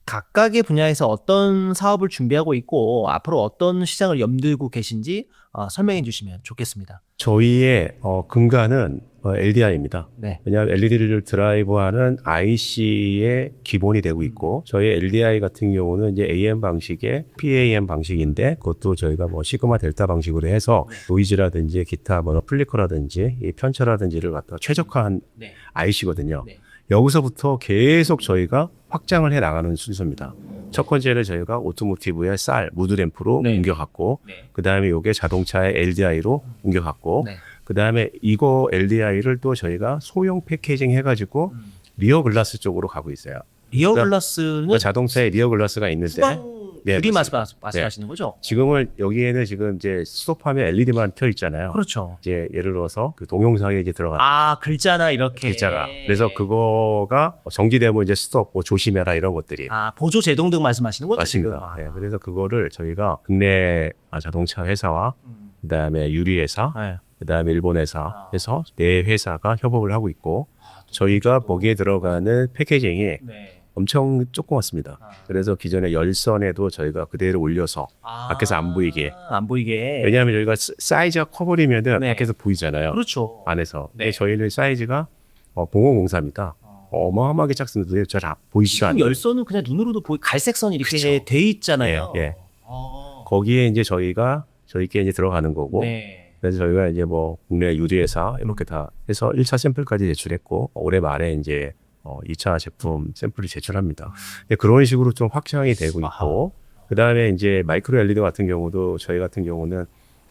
각각의 분야에서 어떤 사업을 준비하고 있고 앞으로 어떤 시장을 염두고 계신지 설명해 주시면 좋겠습니다. 저희의 근간은 LDI입니다. 네. 왜냐하면 LED를 드라이브하는 IC의 기본이 되고 있고 저희 LDI 같은 경우는 이제 AM 방식의 PAM 방식인데 그것도 저희가 뭐 시그마 델타 방식으로 해서 노이즈라든지 기타 뭐 플리커라든지 이 편차라든지를 갖다가 최적화한 네. IC거든요. 네. 여기서부터 계속 저희가 확장을 해 나가는 순서입니다. 첫 번째는 저희가 오토모티브의 쌀, 무드램프로 네. 옮겨갔고 네. 그 다음에 이게 자동차의 LDI로 옮겨갔고 네. 그 다음에 이거 LDI를 또 저희가 소형 패키징 해가지고 리어 글라스 쪽으로 가고 있어요. 리어 그러니까 글라스는 자동차에 리어 글라스가 있는데 후방 네, 유리 맞습니다. 말씀하시는 거죠? 지금은 여기에는 지금 이제 스톱하면 LED만 켜 있잖아요. 그렇죠. 이제 예를 들어서 그 동영상에 이제 들어가 글자나 이렇게 글자가 그래서 그거가 정지되면 이제 스톱, 뭐 조심해라 이런 것들이 보조 제동등 말씀하시는 거죠? 맞습니다. 지금? 네, 그래서 그거를 저희가 국내 자동차 회사와 그다음에 유리 회사, 네. 그다음에 일본 회사 해서 네 회사가 협업을 하고 있고 저희가 거기에 들어가는 패키징이 네. 엄청 조그맣습니다. 그래서 기존의 열선에도 저희가 그대로 올려서 밖에서 안 보이게. 안 보이게. 왜냐하면 저희가 사이즈가 커버리면은 네. 밖에서 보이잖아요. 그렇죠. 안에서. 네. 근데 저희는 사이즈가 공업공사입니다. 어마어마하게 작습니다. 잘 보이지도 지금 않아요. 열선은 그냥 눈으로도 갈색 선이 이렇게 그쵸. 돼 있잖아요. 예, 예. 어. 거기에 이제 저희께 이제 들어가는 거고. 네. 그래서 저희가 이제 뭐 국내 유리회사 이렇게 다 해서 1차 샘플까지 제출했고 올해 말에 이제 2차 제품 샘플을 제출합니다. 그런 식으로 좀 확장이 되고 있고 그다음에 이제 마이크로 LED 같은 경우도 저희 같은 경우는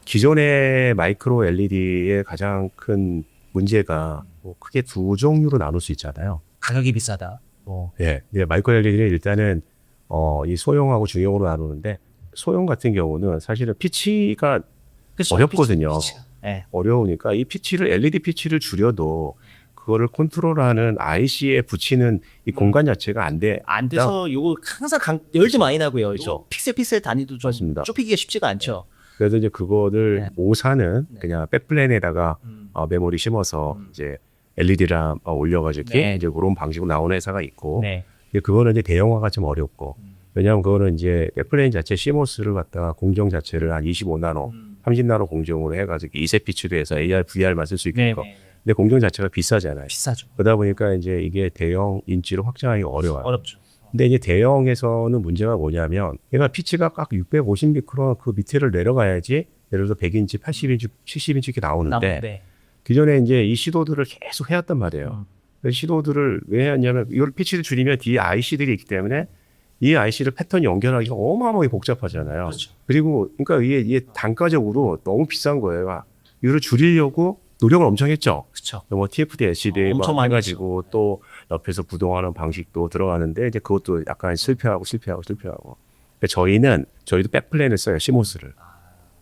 기존의 마이크로 LED의 가장 큰 문제가 뭐 크게 두 종류로 나눌 수 있잖아요. 가격이 비싸다. 예, 마이크로 LED는 일단은 이 소형하고 중형으로 나누는데 소형 같은 경우는 사실은 피치가 그렇죠. 어렵거든요. 네. 어려우니까 이 피치를 LED 피치를 줄여도 그거를 컨트롤하는 IC에 붙이는 이 공간 자체가 안 돼. 안 돼서 요거 항상 열지 많이 나고요. 그렇죠. 픽셀 단위도 좀 맞습니다. 좁히기가 쉽지가 않죠. 그래서 이제 그거를 네. 오사는 네. 그냥 백플랜에다가 메모리 심어서 이제 LED랑 올려가지고 네. 이제 그런 방식으로 나오는 회사가 있고 네. 근데 그거는 이제 대형화가 좀 어렵고 왜냐하면 그거는 이제 백플랜 자체 CMOS를 갖다가 공정 자체를 한 25나노, 30나노 공정으로 해가지고 2세 피치로 해서 AR, VR만 쓸 수 네. 있고 근데 공정 자체가 비싸잖아요. 비싸죠. 그러다 보니까 이제 이게 대형 인치로 확장하기 어려워요. 어렵죠. 근데 이제 대형에서는 문제가 뭐냐면 얘가 피치가 각 650미크론 그 밑에를 내려가야지 예를 들어서 100인치, 80인치, 70인치 이렇게 나오는데 네. 기존에 이제 이 시도들을 계속 해왔단 말이에요. 그래서 시도들을 왜 했냐면 이걸 피치를 줄이면 뒤에 IC들이 있기 때문에 이 IC를 패턴 연결하기가 어마어마하게 복잡하잖아요. 그렇죠. 그리고 그러니까 이게 단가적으로 너무 비싼 거예요. 이걸 줄이려고 노력을 엄청 했죠. 그렇죠. 뭐 TFT LCD 엄청 막 많이 해가지고 또 옆에서 부동하는 방식도 들어가는데 이제 그것도 약간 실패하고. 근데 저희도 백플랜을 써요. 시모스를.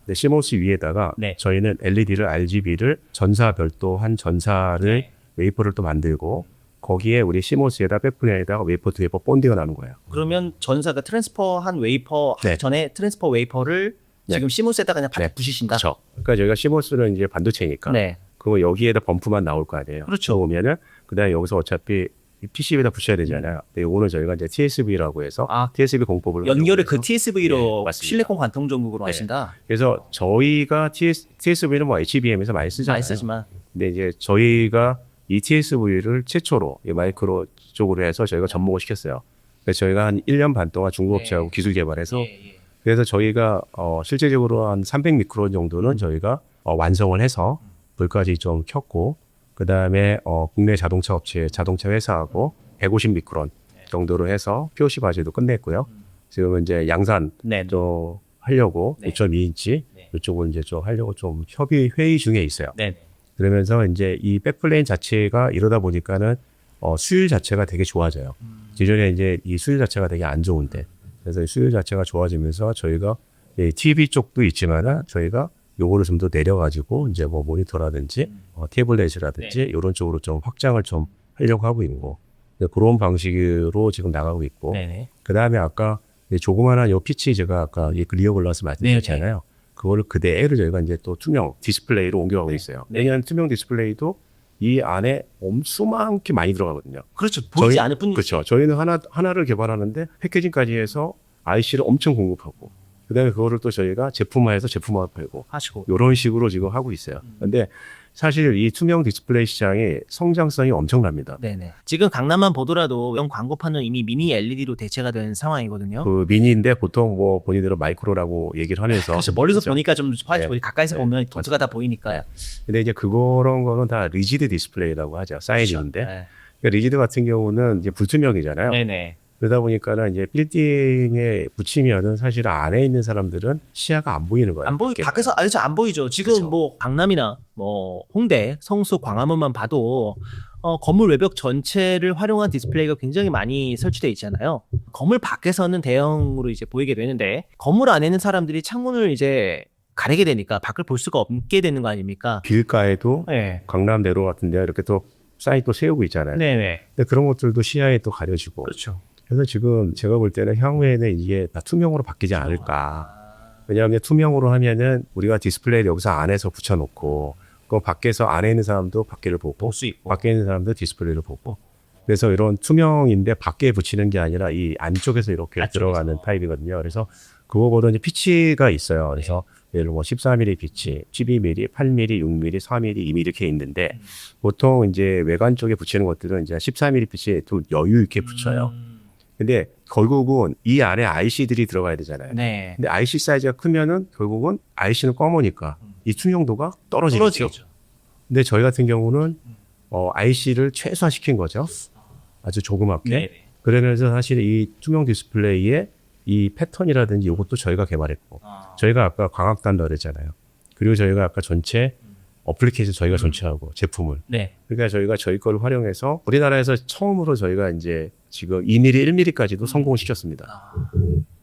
근데 시모스 위에다가 네. 저희는 LED를 RGB를 전사 별도 한 전사를 네. 웨이퍼를 또 만들고 거기에 우리 시모스에다 백플랜에다가 웨이퍼 두 웨이퍼 본딩을 하는 거예요. 그러면 전사가 트랜스퍼 한 웨이퍼 네. 하기 전에 트랜스퍼 웨이퍼를 네. 지금 시모스에다가 그냥 네. 부시신다. 그렇죠. 그러니까 저희가 시모스는 이제 반도체니까 네. 그거 여기에다 범프만 나올 거 아니에요. 그렇죠. 보면은 그다음에 여기서 어차피 PCB에다 붙여야 되잖아요. 근데 요거는 저희가 이제 TSV라고 해서 TSV 공법을 연결을 가지고 그 TSV로 네, 맞습니다. 실내콘 관통 전극으로 네. 하신다. 그래서 저희가 TSV는 뭐 HBM에서 많이 쓰잖아요. 많이 쓰지만 근데 이제 저희가 이 TSV를 최초로 이 마이크로 쪽으로 해서 저희가 접목을 시켰어요. 그래서 저희가 한 1년 반 동안 중국업체하고 네. 기술 개발해서 그래서 저희가 실제적으로 한 300미크론 정도는 저희가 완성을 해서 불까지 좀 켰고 그 다음에 국내 자동차 업체, 자동차 회사하고 150미크론 정도로 해서 POC 과제도 끝냈고요. 지금 이제 양산 네. 좀 하려고 네. 5.2인치 네. 이쪽을 이제 좀 하려고 좀 협의 회의 중에 있어요. 네. 그러면서 이제 이 백플레인 자체가 이러다 보니까는 수율 자체가 되게 좋아져요. 기존에 이제 이 수율 자체가 되게 안 좋은데 그래서 이 수율 자체가 좋아지면서 저희가 이 TV 쪽도 있지만은 저희가 요거를 좀 더 내려가지고 이제 뭐 모니터라든지 태블릿이라든지 이런 쪽으로 좀 확장을 좀 하려고 하고 있고 그런 방식으로 지금 나가고 있고 네네. 그 다음에 아까 이 조그만한 요 피치 제가 아까 이 리어 글라스 말씀드렸잖아요. 그거를 그대로 저희가 이제 또 투명 디스플레이로 옮겨가고 있어요. 내년 투명 디스플레이도 이 안에 엄수만게 많이 들어가거든요. 그렇죠. 보이지 않을 뿐. 그렇죠. 저희는 하나를 개발하는데 패키징까지 해서 IC를 엄청 공급하고 그다음에 그거를 또 저희가 제품화해서 제품화 팔고 하시고. 이런 식으로 지금 하고 있어요. 근데 사실 이 투명 디스플레이 시장이 성장성이 엄청납니다. 네네. 지금 강남만 보더라도 이런 광고판은 이미 미니 LED로 대체가 된 상황이거든요. 그 미니인데 보통 뭐 본인들은 마이크로라고 얘기를 하면서 그렇죠. 멀리서 그렇죠. 보니까 좀 네. 가까이서 네. 보면 도트가 다 보이니까요. 근데 이제 그런 거는 다 리지드 디스플레이라고 하죠. 사이즈인데 네. 그러니까 리지드 같은 경우는 이제 불투명이잖아요. 네네. 그러다 보니까는 이제 빌딩에 붙이면은 사실 안에 있는 사람들은 시야가 안 보이는 거예요. 안 보이 밖에. 밖에서 아주 안 보이죠. 지금 그쵸. 뭐 강남이나 뭐 홍대, 성수, 광화문만 봐도 건물 외벽 전체를 활용한 디스플레이가 굉장히 많이 설치되어 있잖아요. 건물 밖에서는 대형으로 이제 보이게 되는데 건물 안에는 사람들이 창문을 이제 가리게 되니까 밖을 볼 수가 없게 되는 거 아닙니까? 길가에도 네. 강남 내로 같은 데 이렇게 또 사이트 또 세우고 있잖아요. 네네. 근데 그런 것들도 시야에 또 가려지고. 그렇죠. 그래서 지금 제가 볼 때는 향후에는 이게 다 투명으로 바뀌지 않을까. 왜냐하면 투명으로 하면은 우리가 디스플레이를 여기서 안에서 붙여놓고 그 밖에서 안에 있는 사람도 밖에를 보고 볼 수 있고. 밖에 있는 사람도 디스플레이를 보고 그래서 이런 투명인데 밖에 붙이는 게 아니라 이 안쪽에서 이렇게 안쪽에서. 들어가는 타입이거든요. 그래서 그거보다 이제 피치가 있어요. 그래서 예를 뭐 14mm 피치, 12mm, 8mm, 6mm, 4mm, 2mm 이렇게 있는데 보통 이제 외관 쪽에 붙이는 것들은 이제 14mm 피치에 또 여유 있게 붙여요. 근데 결국은 이 안에 IC들이 들어가야 되잖아요. 네. 근데 IC 사이즈가 크면은 결국은 IC는 검으니까 이 투명도가 떨어지겠죠. 떨어지죠. 근데 저희 같은 경우는 IC를 최소화시킨 거죠. 아주 조그맣게. 네. 그러면서 사실 이 투명 디스플레이의 이 패턴이라든지 이것도 저희가 개발했고 저희가 아까 광학단도 그랬잖아요. 그리고 저희가 아까 전체 어플리케이션 저희가 전체하고 제품을 네. 그러니까 저희가 저희 거를 활용해서 우리나라에서 처음으로 저희가 이제 지금 2mm, 1mm까지도 성공시켰습니다.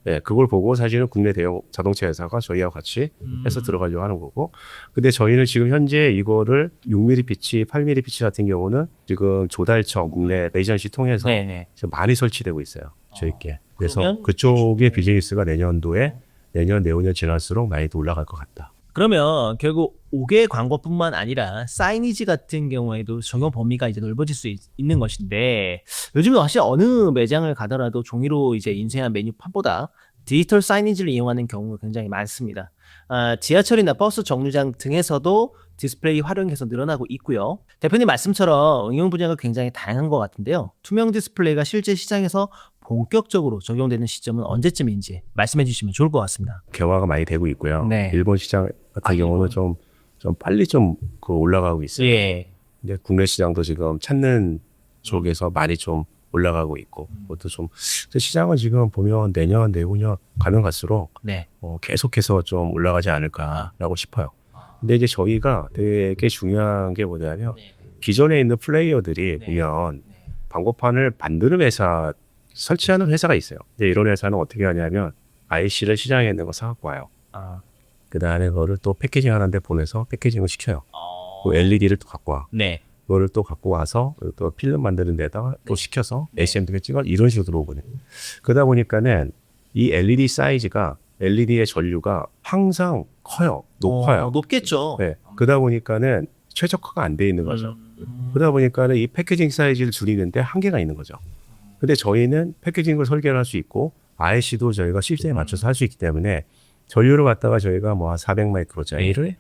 네, 그걸 보고 사실은 국내 대형 자동차 회사가 저희와 같이 해서 들어가려고 하는 거고. 근데 저희는 지금 현재 이거를 6mm 피치, 8mm 피치 같은 경우는 지금 조달청 국내 에이전시 통해서 네네. 지금 많이 설치되고 있어요. 저희께. 그래서 그러면 그쪽의 비즈니스가 내년도에 내년, 내후년 지날수록 많이 더 올라갈 것 같다. 그러면 결국 5개 광고뿐만 아니라 사이니지 같은 경우에도 적용 범위가 이제 넓어질 수 있는 것인데 요즘은 사실 어느 매장을 가더라도 종이로 이제 인쇄한 메뉴판보다 디지털 사이니지를 이용하는 경우가 굉장히 많습니다. 지하철이나 버스 정류장 등에서도 디스플레이 활용해서 늘어나고 있고요. 대표님 말씀처럼 응용 분야가 굉장히 다양한 것 같은데요. 투명 디스플레이가 실제 시장에서 본격적으로 적용되는 시점은 언제쯤인지 말씀해 주시면 좋을 것 같습니다. 개화가 많이 되고 있고요. 네. 일본 시장 같은 경우는 좀 빨리 좀 올라가고 있어요. 예. 근데 국내 시장도 지금 찾는 쪽에서 많이 좀 올라가고 있고, 그것도 좀 시장은 지금 보면 내년, 내후년 가면 갈수록 네. 계속해서 좀 올라가지 않을까라고 싶어요. 근데 이제 저희가 되게 중요한 게 뭐냐면 기존에 있는 플레이어들이 보면 광고판을 만드는 회사, 설치하는 회사가 있어요. 근데 이런 회사는 어떻게 하냐면 IC를 시장에 있는 거 사갖고 와요. 그 다음에 그거를 또 패키징 하는데 보내서 패키징을 시켜요. 그 LED를 또 갖고 와. 네. 그거를 또 갖고 와서 또 필름 만드는 데다가 또 시켜서 ACM도 찍어 이런 식으로 들어오거든요. 그러다 보니까는 이 LED 사이즈가 LED의 전류가 항상 커요. 높아요. 높겠죠. 네. 그러다 보니까는 최적화가 안 돼 있는 거죠. 그러다 보니까는 이 패키징 사이즈를 줄이는데 한계가 있는 거죠. 근데 저희는 패키징을 설계를 할 수 있고 IC도 저희가 시스템에 맞춰서 할 수 있기 때문에 전류를 갖다가 저희가 뭐 한 400마이크로짜리를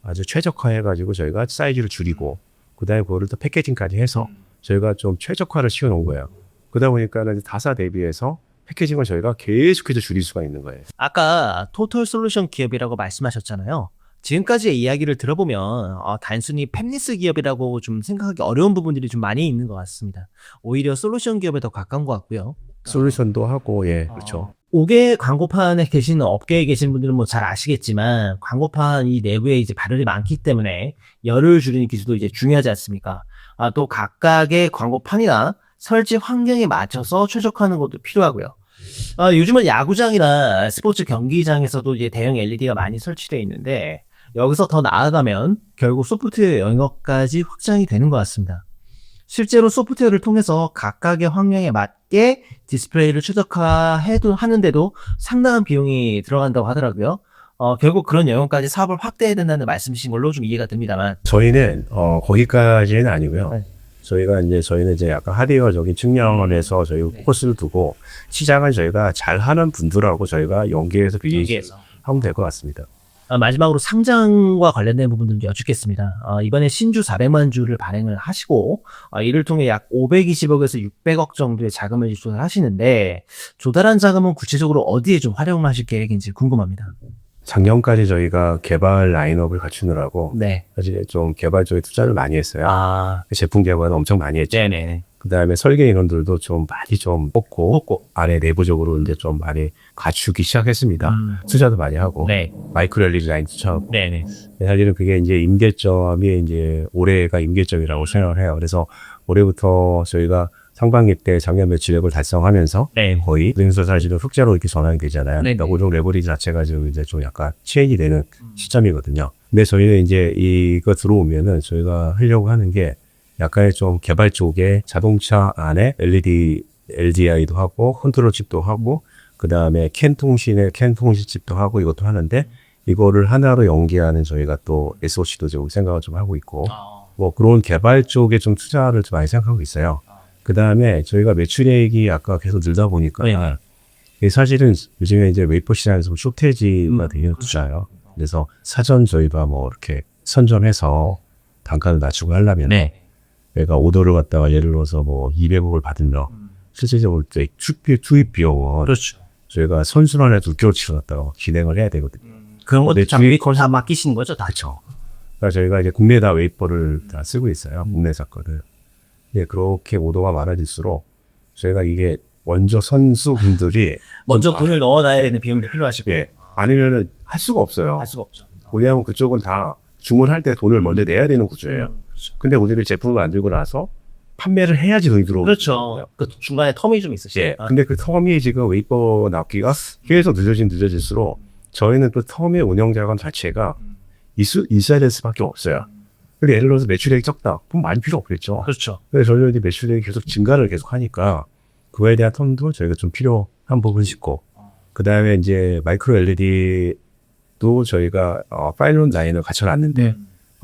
아주 최적화해가지고 저희가 사이즈를 줄이고 그다음에 그거를 또 패키징까지 해서 저희가 좀 최적화를 시켜놓은 거예요. 그러다 보니까는 타사 대비해서 패키징을 저희가 계속해서 줄일 수가 있는 거예요. 아까 토털 솔루션 기업이라고 말씀하셨잖아요. 지금까지의 이야기를 들어보면 단순히 팹리스 기업이라고 좀 생각하기 어려운 부분들이 좀 많이 있는 것 같습니다. 오히려 솔루션 기업에 더 가까운 것 같고요. 솔루션도 하고, 예, 그렇죠. 5개 광고판에 계신 업계에 계신 분들은 뭐 잘 아시겠지만 광고판 이 내부에 이제 발열이 많기 때문에 열을 줄이는 기술도 이제 중요하지 않습니까? 또 각각의 광고판이나 설치 환경에 맞춰서 최적화하는 것도 필요하고요. 요즘은 야구장이나 스포츠 경기장에서도 이제 대형 LED가 많이 설치되어 있는데 여기서 더 나아가면 결국 소프트웨어 영역까지 확장이 되는 것 같습니다. 실제로 소프트웨어를 통해서 각각의 환경에 맞게 디스플레이를 하는데도 상당한 비용이 들어간다고 하더라고요. 결국 그런 영역까지 사업을 확대해야 된다는 말씀이신 걸로 좀 이해가 됩니다만. 저희는, 거기까지는 아니고요. 네. 저희는 이제 약간 하드웨어적인 측면에서 저희 포커스를 두고 시장을 저희가 잘 하는 분들하고 저희가 연계해서 하면 될 것 같습니다. 마지막으로 상장과 관련된 부분들도 여쭙겠습니다. 이번에 신주 400만 주를 발행을 하시고 이를 통해 약 520억에서 600억 정도의 자금을 조달하시는데 조달한 자금은 구체적으로 어디에 좀 활용하실 계획인지 궁금합니다. 작년까지 저희가 개발 라인업을 갖추느라고 네. 사실 좀 개발 쪽에 투자를 많이 했어요. 아, 제품 개발은 엄청 많이 했죠. 네네. 그다음에 설계 인원들도 좀 많이 좀 뽑고 안에 내부적으로 이제 좀 많이 갖추기 시작했습니다. 투자도 많이 하고 네. 마이크로 LED 라인 투자하고 네네. 사실은 그게 이제 임계점이 이제 올해가 임계점이라고 생각을 해요. 그래서 올해부터 저희가 상반기 때 작년 매출액을 달성하면서 네. 거의 그래서 사실은 흑자로 이렇게 전환이 되잖아요. 네네. 그러니까 고정 레버리지 자체가 좀 이제 좀 약간 체인이 되는 시점이거든요. 근데 저희는 이제 이거 들어오면은 저희가 하려고 하는 게 약간의 좀 개발 쪽에 자동차 안에 LED, LDI도 하고 컨트롤 칩도 하고 그 다음에 캔 통신 칩도 하고 이것도 하는데 이거를 하나로 연계하는 저희가 또 SOC도 좀 생각을 좀 하고 있고 뭐 그런 개발 쪽에 좀 투자를 좀 많이 생각하고 있어요. 그 다음에 저희가 매출액이 아까 계속 늘다 보니까 이게 사실은 요즘에 이제 웨이퍼 시장에서 좀 쇼테이지가 되는 투자예요. 그래서 사전 저희가 뭐 이렇게 선점해서 단가를 낮추고 하려면 네. 내가 오더를 갖다가 예를 들어서 뭐 200억을 받으면 실질적으로 투입 비용은 그렇죠. 저희가 선순환에 6개월치를 갖다가 진행을 해야 되거든요. 그런 것도 네, 장비 다 맡기시는 거죠? 다. 그렇죠. 그러니까 저희가 이제 국내에다 웨이퍼를 다 쓰고 있어요. 국내 사건을. 예, 그렇게 오더가 많아질수록 저희가 이게 먼저 선수분들이 먼저 돈을 넣어놔야 되는 비용이 필요하시고. 예, 아니면은 할 수가 없어요. 할 수가 없죠. 왜냐하면 그쪽은 다 주문할 때 돈을 먼저 내야 되는 구조예요. 근데 우리를 제품을 만들고 나서 판매를 해야지 돈이 들어오고. 그렇죠. 그 중간에 텀이 좀 있으시죠. 예. 근데 그 텀이 지금 웨이퍼 납기가 계속 늦어질수록 저희는 또 텀의 운영 자금 자체가 있어야 될 수밖에 없어요. 근데 예를 들어서 매출액이 적다. 그럼 많이 필요 없겠죠. 그렇죠. 그래서 저희는 이제 매출액이 계속 증가를 계속 하니까 그거에 대한 텀도 저희가 좀 필요한 부분이 있고 그 다음에 이제 마이크로 LED도 저희가 파일럿 라인을 갖춰놨는데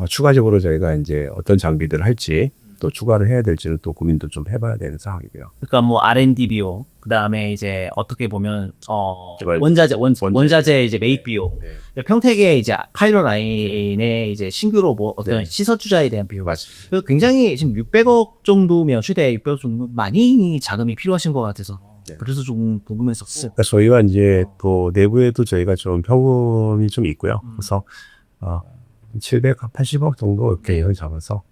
추가적으로 저희가 이제 어떤 장비들을 할지 또 추가를 해야 될지는 또 고민도 좀 해봐야 되는 상황이고요. 그러니까 뭐 R&D 비용, 그 다음에 이제 어떻게 보면 제발. 원자재 이제 매입 비용, 평택의 이제 파일럿 라인에 이제 신규로 뭐 어떤 시설 투자에 대한 비용. 맞습니다. 그래서 굉장히 지금 600억 정도면 최대 600억 정도 많이 자금이 필요하신 것 같아서 그래서 좀 궁금했었고. 그러니까 저희가 이제 또 내부에도 저희가 좀 현금이 좀 있고요. 그래서 780억 정도 이렇게 예언 잡아서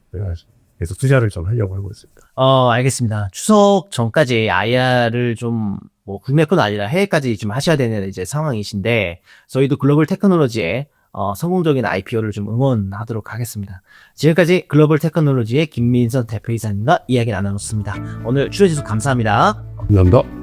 계속 투자를 좀 하려고 하고 있습니다. 알겠습니다. 추석 전까지 IR을 좀, 뭐, 국내뿐 아니라 해외까지 좀 하셔야 되는 이제 상황이신데, 저희도 글로벌 테크놀로지의 성공적인 IPO를 좀 응원하도록 하겠습니다. 지금까지 글로벌 테크놀로지의 김민선 대표이사님과 이야기 나눴습니다. 오늘 출연해주셔서 감사합니다. 감사합니다.